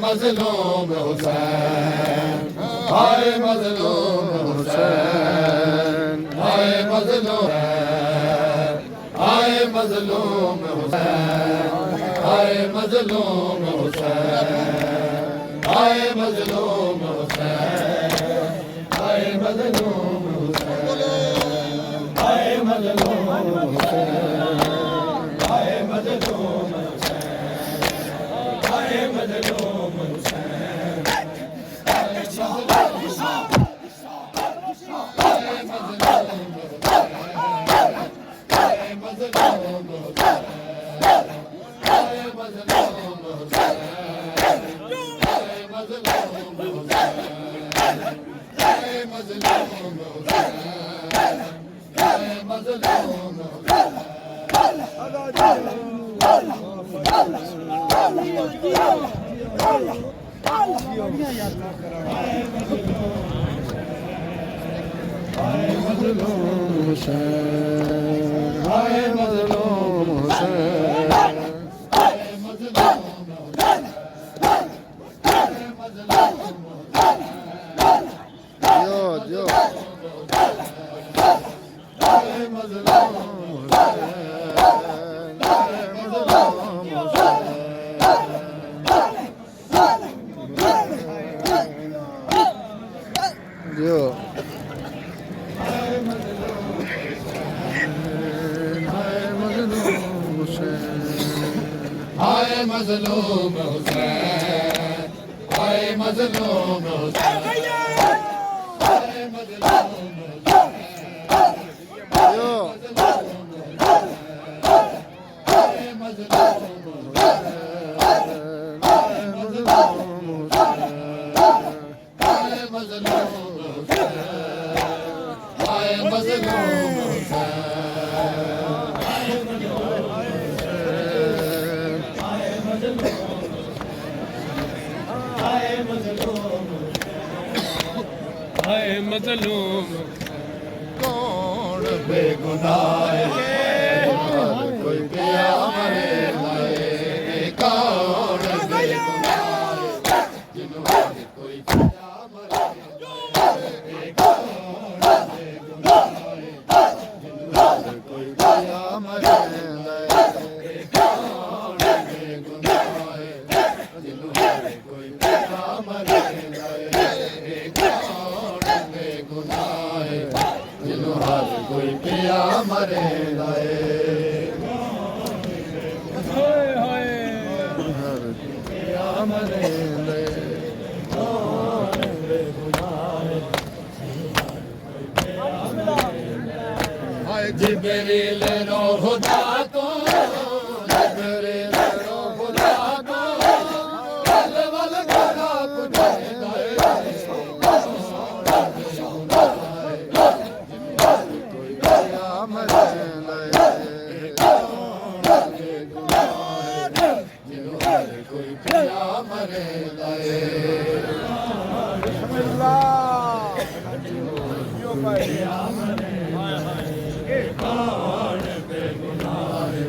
मजलूम हुसैन, हाय मजलूम हुसैन, हाय मजलूम, हाय मजलूम हुसैन, हाय मजलूम हुसैन, हाय मजलूम हुसैन, हाय मजलूम हुसैन, हाय मजलूम हुसैन, हाय मजलूम हुसैन, हाय मजलूम हुसैन, हाय मजलूम हुसैन, हाय मजलूम हुसैन, हाय मजलूम मजलूम कौन बेगुनाह है, कोई पिया मरे लाए, कौन बेगुनाह है, जिन्होंने कोई पिया मरे लाए, कौन बेगुनाह है, जिन्होंने कोई पिया मरे लाए, कौन बेगुनाह है, जिन्होंने कोई पिया मरे लाए, हर कोई पिया मरे लाए, हर पिया मरे लाए, जिब्रील रो खुदा को, जिब्रील रो खुदा को, वल वल करा पुछे कोई पिया मरे लाए, कौन बेगुनाह है,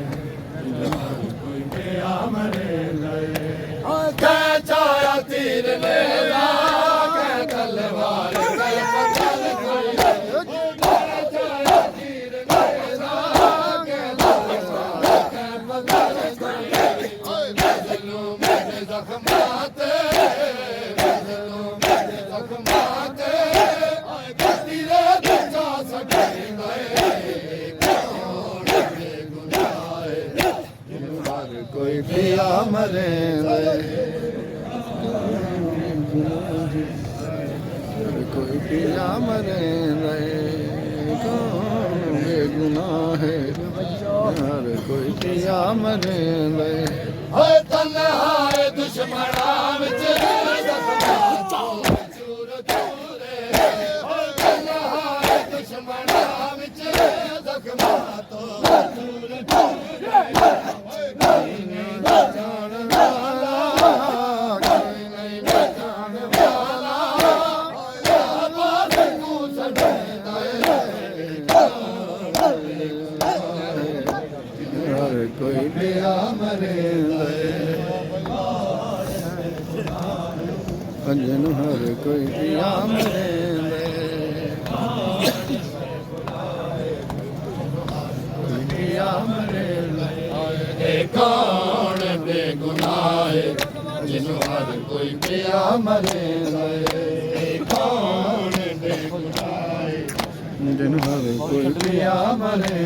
कोई पिया मरे लाए, क्या चाया तीर लेना, क्या तलवार क्या पत्थर कोई, क्या चाया तीर लेना, क्या तलवार क्या पत्थर कोई, मजलूम मेरे ज़ख्माते, मजलूम मेरे ज़ख्माते, तीरे बचा सके गए, कौन बेगुनाह है, हर कोई पिया मरे लाए, कोई पिया मरे लाए, कौन बेगुनाह है, हर कोई पिया मरे लाए, तन्हाए दुश्मना विच चूर चूरे, तन्हाए दुश्मना विच जख्मा तो चूर चूरे, नहीं बचान वाला, नहीं बचान वाला, बात तू सड़े हर कोई पिया मरे लाए, जिन्हों हर कोई पिया मरे पिया मरे कौन बेगुनाह जिन्हों हर कोई पिया मरे कौन बेगुनाह जिन्हों हर कोई पिया मरे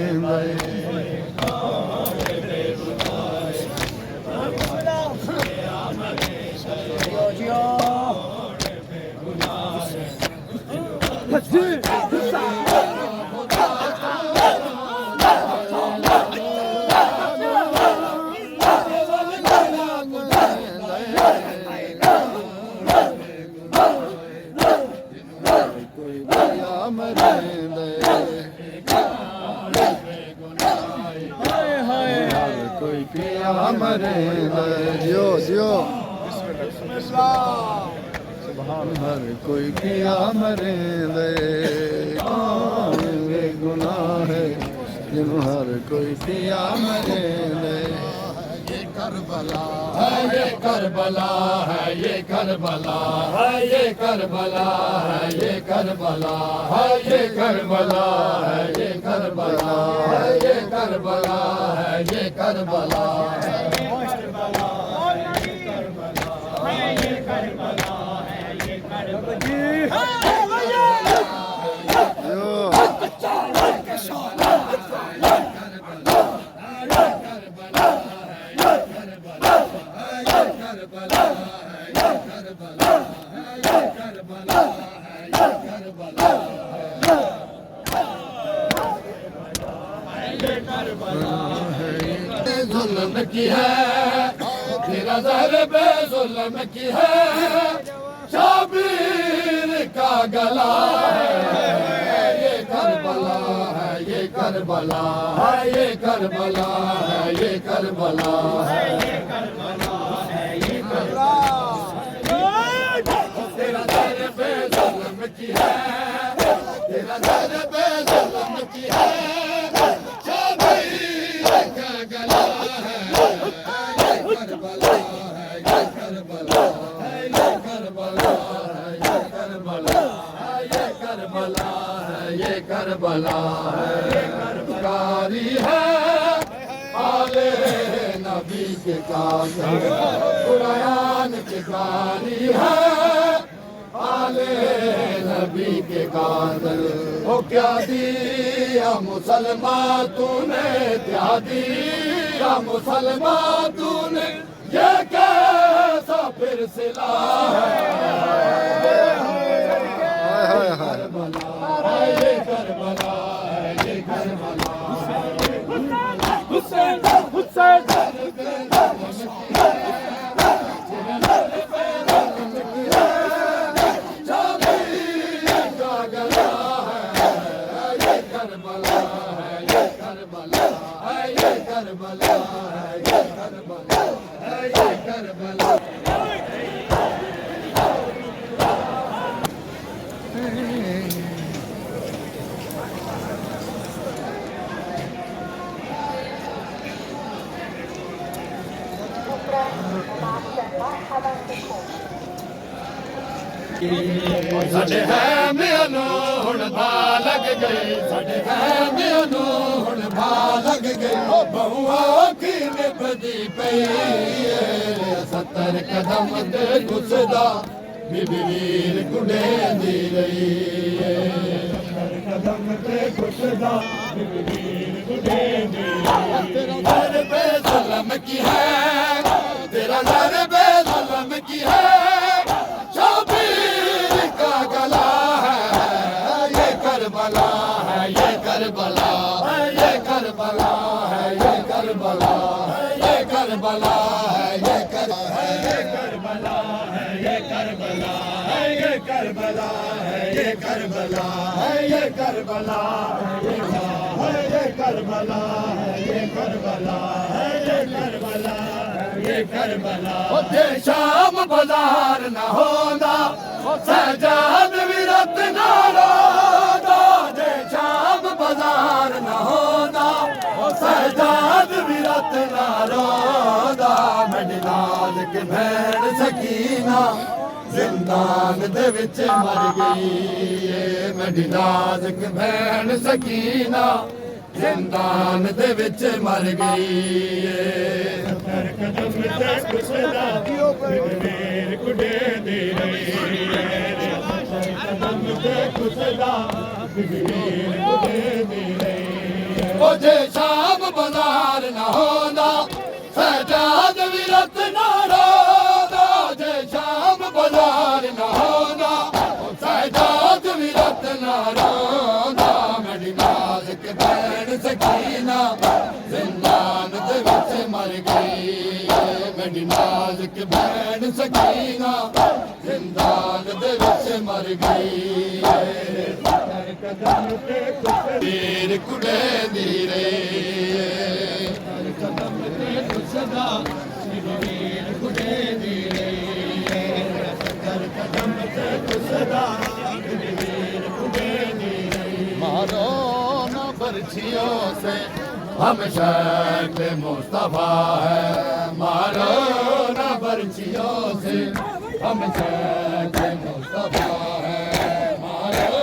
कोई पिया मरे जियो जियो हर कोई पिया मरे कौन बेगुनाह है जिन्हों हर कोई पिया मरे ये करबला है ये करबला है ये करबला है ये करबला है ये करबला है ये करबला है ये करबला है ये करबला है ये करबला जुल्म की है तेरा ज़हर बेजुल्म की है शाबीर का गला है ये करबला है ये करबला है ये करबला है ये करबला है ये करबला है ये करबला तेरा ज़हर बेजुल्म की है तेरा ज़हर बेजुल्म की है करबला है कारी है आले नबी के कातिल कुरान के कारी है आले नबी के कातिल ओ क्या दिया मुसलमान तूने क्या दिया मुसलमान तूने ये कैसा फिर सिला है करबला ये करबला ये करबला हुसैन हुसैन ਸਾਡੇ ਹੈ ਮੈਨੂੰ ਹੁਣ ਭਾ ਲੱਗ ਗਈ ਸਾਡੇ ਹੈ ਮੈਨੂੰ ਹੁਣ ਭਾ ਲੱਗ ਗਈ ਉਹ ਬਹੁਆ ਕੀ ਨਿਭਦੀ ਪਈ 70 ਕਦਮ ਤੇ ਗੁੱਸਦਾ ਬੀਬੀ ਵੀਰ ਕੁੰਡੇਂਦੀ ਰਹੀ 70 ਕਦਮ ਤੇ ਗੁੱਸਦਾ ਬੀਬੀ ਵੀਰ ਕੁੰਡੇਂਦੀ ਰਹੀ ਤੇਰਾ ਦਰ ਬੇਜ਼ੁਲਮ ਕੀ ਹੈ ਤੇਰਾ ਦਰ ਬੇਜ਼ੁਲਮ ਕੀ ਹੈ करबला है ये करबला है ये करबला है ये करबला है ये करबला है ये करबला है ये करबला है ये करबला है ये करबला है ये करबला है ये करबला है ये करबला है ये करबला ये करबला ओते शाम बाजार ना होंदा सजाद विरत ना बाजार न होदा सजाद विरत ना रोदा मेरी लाल के भैन सकीना जिंदा जिंदान दे विच मर गई मेरी नाज़ुक भैन सकीना जिंदान दे विच मर गई कदम ते कुसदा मेर कुड़े दी रही कदम ते कुसदा मेर कुड़े दी रही ओ जे शाम बाजार ना होंदा सजाद विरत ना रोंदा जे शाम बाजार ना होंदा सजाद विरत ना रोंदा मेरी नाज़ुक भैन सकीना जिंदान दे विच मर गई मेरी नाज़ुक भैन सकीना जिंदान दे विच मर गई वीर कुड़े दी रे कदम ते कुसदा वीर कुड़े दी रे कदम ते कुसदा वीर कुड़े दी रे मारो न बरछियों से हम शक्ल मुस्तफा है मारो न बरछियों से हम शक्ल मुस्तफा है मारो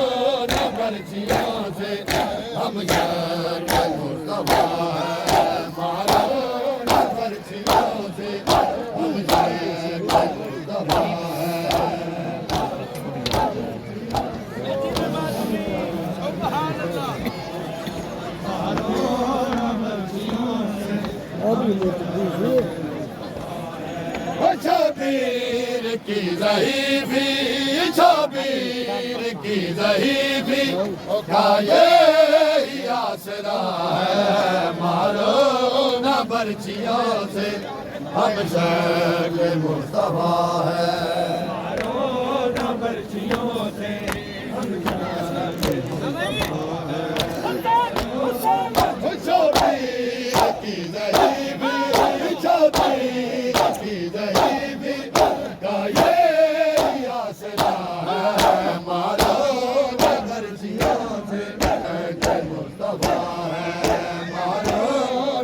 न बरछियों से हम शक्ल मुस्तफा है मारो न बरछियों से हम शक्ल मुस्तफा है शबीर की ज़हीफ़ी शबीर की ज़हीफ़ी का ये आसरा है मारो न बरछियों से हम शक्ल मुस्तफा है मारो न बरछियों से हम शक्ल मुस्तफा है शबीर की ज़हीफ़ी शबीर की ज़हीफ़ी का ये आसरा है मारो न बरछियों से शक्ल मुस्तफा है मारो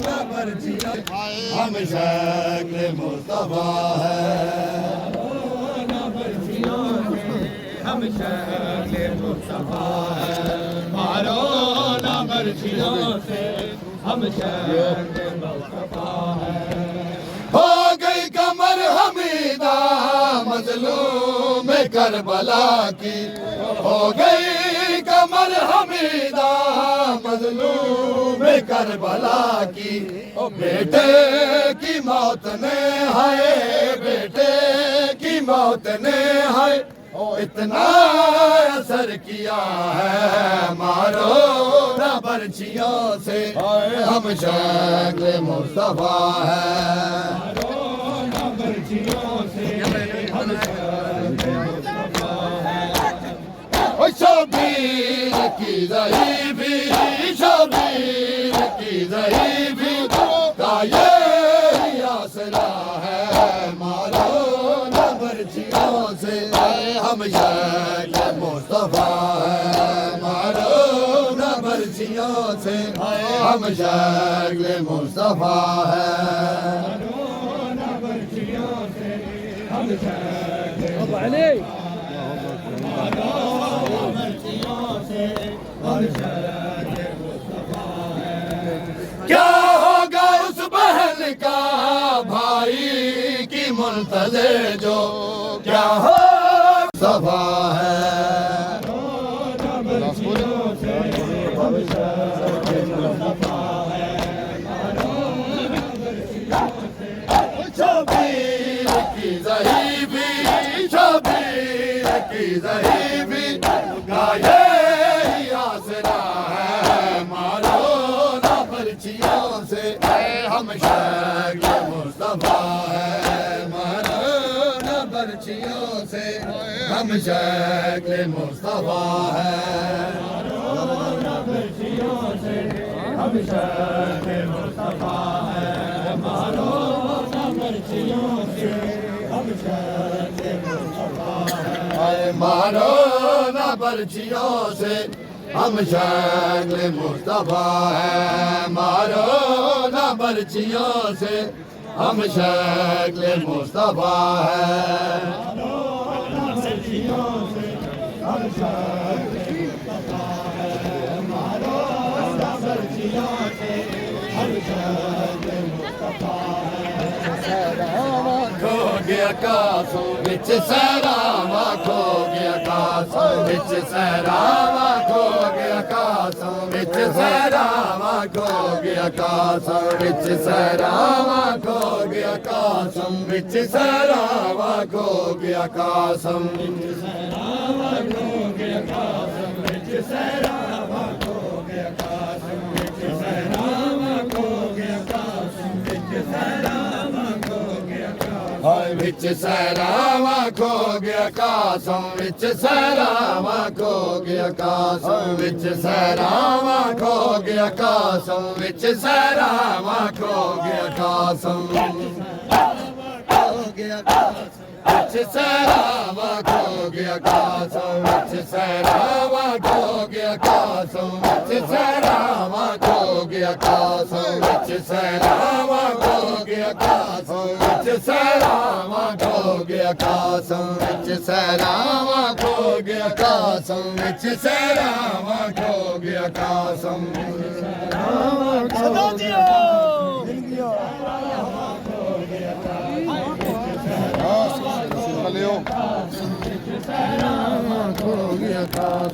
न बरछियों हम शक्ल मुस्तफा है न बरछियों से हम शक्ल मुस्तफा है मारो न बरछियों से हम शक्ल मुस्तफा है हो गई कमर हमीदा मजलूम करबला की हो गई कमर हमीदा मजलूम करबला की बेटे की मौत ने हाय बेटे की मौत ने हाय इतना असर किया है मारो न बरछियों से हम शक्ल मुस्तफा है मारो न बरछियों से हम शक्ल मुस्तफा है ओ शबीर की ज़हीफ़ी शबीर की ज़हीफ़ी का ये आसरा है मारो न बरछियों से हम शक्ल मुस्तफा है मारो न बरछियों से हम शक्ल मुस्तफा है मारो न बरछियों से हम शक्ल मुस्तफा है मारो न बरछियों से हम शक्ल मुस्तफा है क्या होगा उस बहन का भाई की मुंतज़िर जो क्या हो सफा है शबीर की ज़हीफ़ी शबीर की ज़हीफ़ी का ये आसरा है मारो न बरछियों से हम शक्ल मुस्तफा है मारो न बरछियों से हम शक्ल मुस्तफा है मारो न बरछियों से हम शक्ल मुस्तफा है मारो न बरछियों से हम शक्ल मुस्तफा है मारो न बरछियों से हम शक्ल मुस्तफा है मारो न बरछियों से हम शक्ल मुस्तफा है आकाशों विच सहरावां खो गया आकाशों विच सहरावां खो गया आकाशों विच सहरावां खो गया आकाशों विच सहरावां खो गया आकाशों विच सहरावां खो गया आकाशों विच सहरावां खो गया आकाशों विच सहरावां खो गया आकाशों विच सहरावां खो गया आकाशों विच सहरावां खो गया हाय विच सहरावां खो गया आकाशों विच सहरावां खो गया आकाशों विच सहरावां खो गया आकाशों विच सहरावां खो गया आकाशों विच सहरावां खो गया आकाशों विच सहरावां खो गया आकाशों विच सहरावां खो गया आकाशों विच सहरावां खो गया आकाशों विच सहरावां खो गया आकाशों विच सहरावां खो गया आकाशों विच सहरावां खो गया आकाशों सदा जियो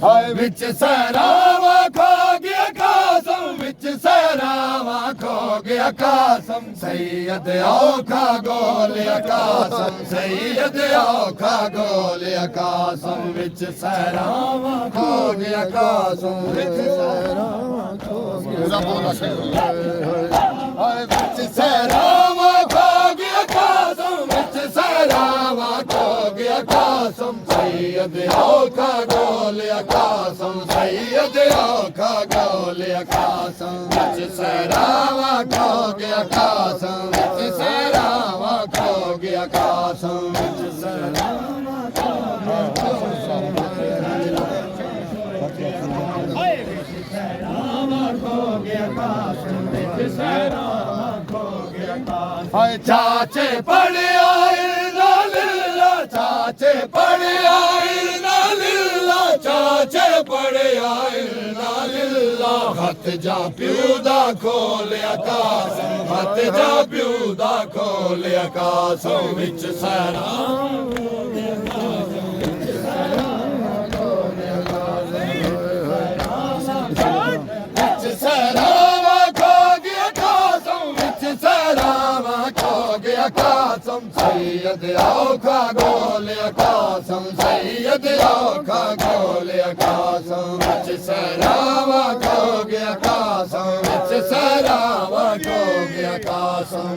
हाय विच सहरावां खो गया आकाशों विच सहरावां खो गया आकाशों सैयद औखा गोल आकाशों सैयद औखा गोल आकाशों विच सहरावां खो गया आकाशों विच सहरावां खो गया हाय विच सहरावां खो गया आकाशों विच सहरावां खो गया आकाशों सैयद औखा गोल आकाशों सैयद औखा गोल आकाशों विच सहरावां खो गया आकाशों विच सहरावां खो गया आकाशों विच सहरावां खो गया आकाशों हाय चाचे पड़े आए नालिल्ला चाचे पड़े आए नालिल्ला चाचे पड़े आए नालिल्ला हथ जा प्यूदा खोल आकाशों हथ जा प्यूदा खोल आकाशों विच आकाशों सैयद औखा गोल आकाशों सैयद औखा गोल आकाशों विच सहरावां खो गया आकाशों विच सहरावां खो गया आकाशों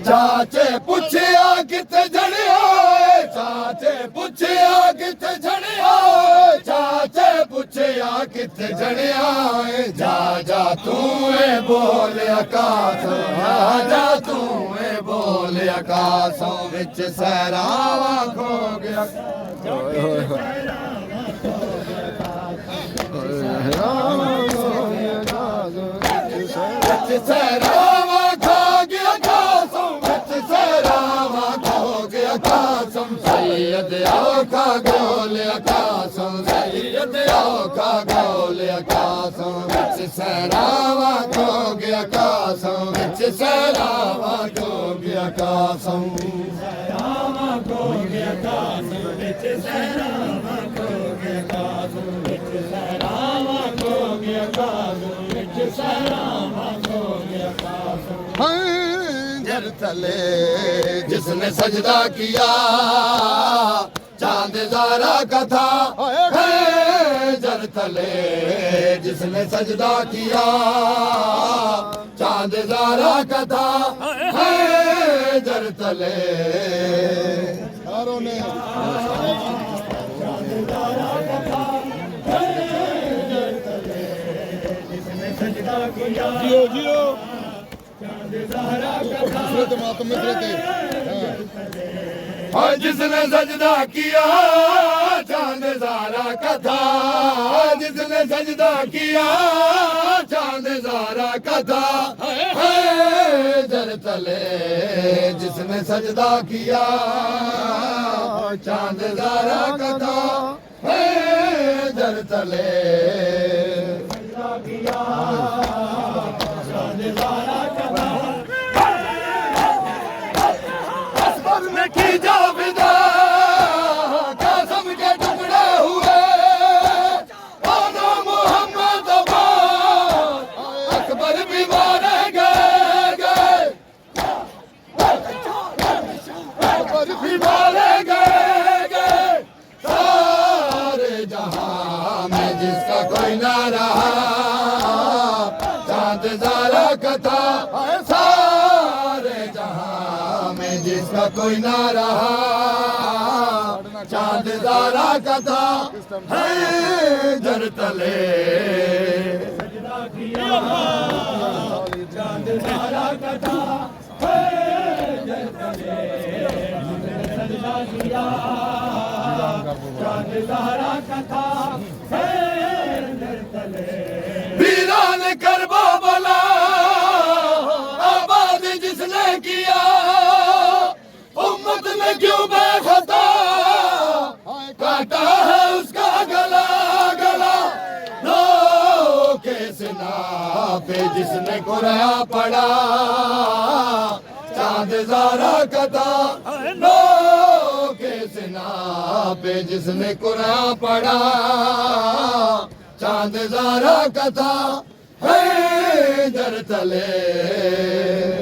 चाचे पूछा कितने जाओ जाओ चाचे पुछया किते जड़िया चाचे पुछया किते जड़िया चाचे पुछया किते जड़िया जा जा तू बोल आकाशों जा तू बोल आकाशों विच सहरावां खो गया सहरावां खो गया आकाशों विच सहरावां खो गया आकाशों सैयद औखा गोल आकाशों सैयद औखा गोल आकाशों विच सहरावां खो गया आकाशों विच सहरावां खो गया आकाशों सहरावां खो गया आकाशों विच सहरावां खो गया आकाशों विच सहरावां खो गया आकाशों विच सहरावां खो गया आकाशों जर तले जिसने सजदा किया चांद ज़ारा का था जर तले जिसने सजदा किया चांद ज़ारा का था जर तले सारों ने जियो जियो और जिसने सजदा किया चांद ज़ारा का था जिसने सजदा किया चांद ज़ारा का था जर तले जिसने सजदा किया चांद ज़ारा का था जर तले असगर में की जाविदा कसम के टुकड़े हुए आना मोहम्मद आबाद अकबर भी मारे गए अकबर भी मारे गए सारे जहां में जिसका कोई ना रहा चांद ज़ारा कथा सारे जहां में जिसका कोई ना रहा चांद ज़ारा कथा है जर तले चांद ज़ारा कथा है जर तले सजदा किया चांद ज़ारा कथा है जर तले वीरान करबला आबाद जिसने किया उम्मत ने क्यों बेखता काटा है उसका गला गला नो के सिना पे जिसने कुरान पढ़ा चांद ज़ारा कथा नो के सिना पे जिसने कुरान पढ़ा चांद ज़ारा कथा है जर तले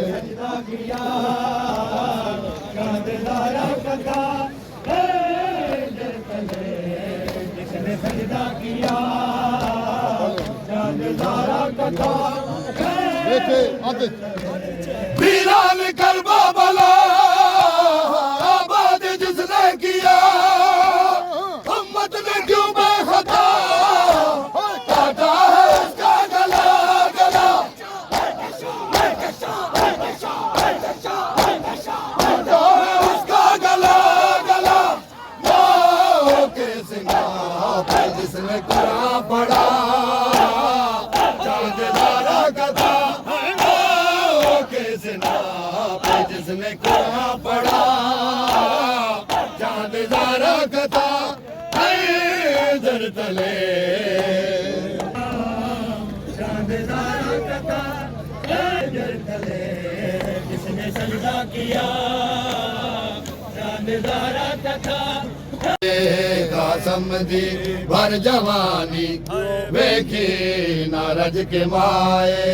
सजदा किया चांद ज़ारा कथा है जर तले जिसने सजदा किया चांद ज़ारा कथा वीरान करबला आबाद जिसने किया उम्मत ने क्यों बेखता काटा है उसका गला गला काटा है उसका गला गला वो के सिंगा पे जिसने कुरान पढ़ा चांद ज़ारा कथा वो के सिंगा पे जिसने कुरान पढ़ा चांद ज़ारा कथा है जर तले चांद ज़ारा कथा है जर तले जिसने सजदा किया चांद ज़ारा कथा कासम दी भर जवानी वेखी नारज के माए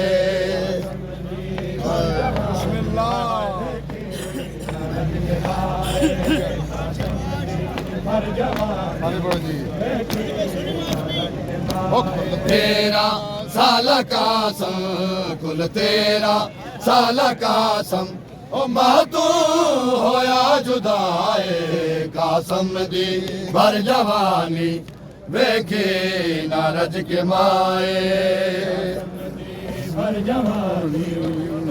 तेरा साला कासम कुल तेरा साला कासम ओ मातू होया जुदाए कासम दी भर जवानी वेखे नारज के माए भर जवानी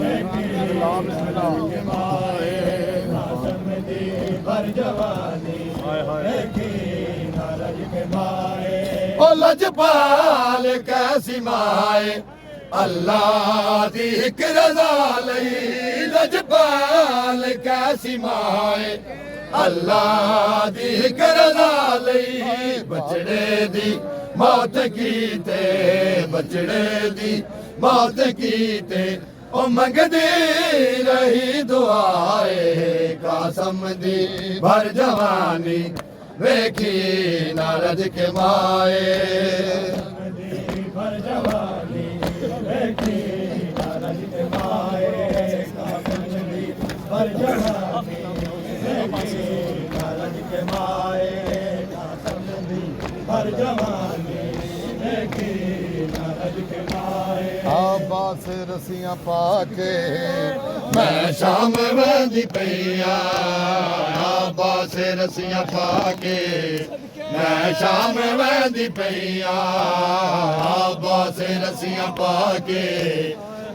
वेखे नारज के माए कासम दी भर जवानी वेखे नारज के माए ओ लजपाल कैसी माए अल्लाह दी एक रज़ा लई लजपाल कैसी माए अल्लाह दी एक रज़ा लई बचड़े दी मौत कीते बचड़े दी मौत कीते ओ मंगदी रही दुआए कासम दी भर जवानी वेखी नारज के माए भर जवानी वेखी नारज के माए कासम दी भर जवानी वेखी नारज के माए कासम दी भर जवानी वेखी नारज के माए आबास रसियां पाके मैं शाम वंदी पैया आबास रसियां पाके मैं शाम वंदी पैया आबास रसियां पाके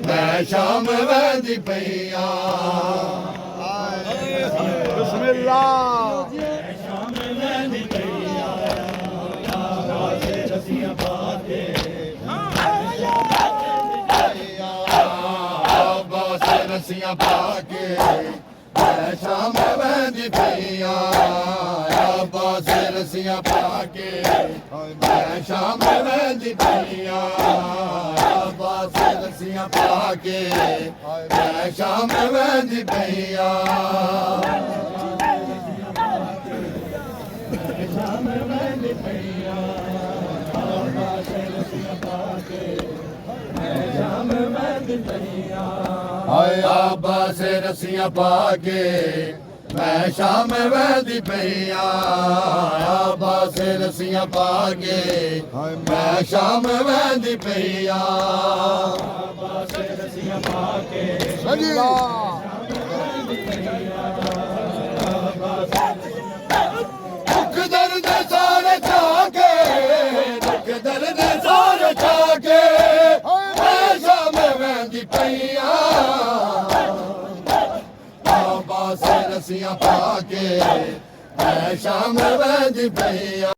मैं शाम वंदी पैया बिस्मिल्लाह शाम वंदी पैया आबास रसियां पाके रसियां पाके ਮੈਂ ਸ਼ਾਮ ਵੰਦੀ ਪਈਆਂ ਆਬਾਸ ਰਸੀਆਂ ਪਾ ਕੇ ਮੈਂ ਸ਼ਾਮ ਵੰਦੀ ਪਈਆਂ ਆਬਾਸ ਰਸੀਆਂ ਪਾ ਕੇ ਮੈਂ ਸ਼ਾਮ ਵੰਦੀ ਪਈਆਂ ਸ਼ਾਮ ਵੰਦੀ ਪਈਆਂ ਆਬਾਸ ਰਸੀਆਂ ਪਾ ਕੇ ਮੈਂ ਸ਼ਾਮ ਵੰਦੀ ਪਈਆਂ ਹਾਏ ਆਬਾਸ ਰਸੀਆਂ ਪਾ ਕੇ ਮੈਂ ਸ਼ਾਮ ਵੰਦੀ ਪਈਆਂ ਆਬਾਸ ਰਸੀਆਂ ਪਾ ਕੇ ਮੈਂ ਸ਼ਾਮ ਵੰਦੀ ਪਈਆਂ ਆਬਾਸ ਰਸੀਆਂ ਪਾ ਕੇ ਦੁੱਖ ਦਰਦ ਸਾਰੇ ਛਾ ਕੇ ਦੁੱਖ ਦਰਦ ਸਾਰੇ ਛਾ ਕੇ ਮੈਂ ਸ਼ਾਮ ਵੰਦੀ ਪਈਆਂ ਆਬਾਸ ਰਸੀਆਂ ਪਾ ਕੇ ਮੈਂ ਸ਼ਾਮ ਵੰਦੀ ਪਈਆਂ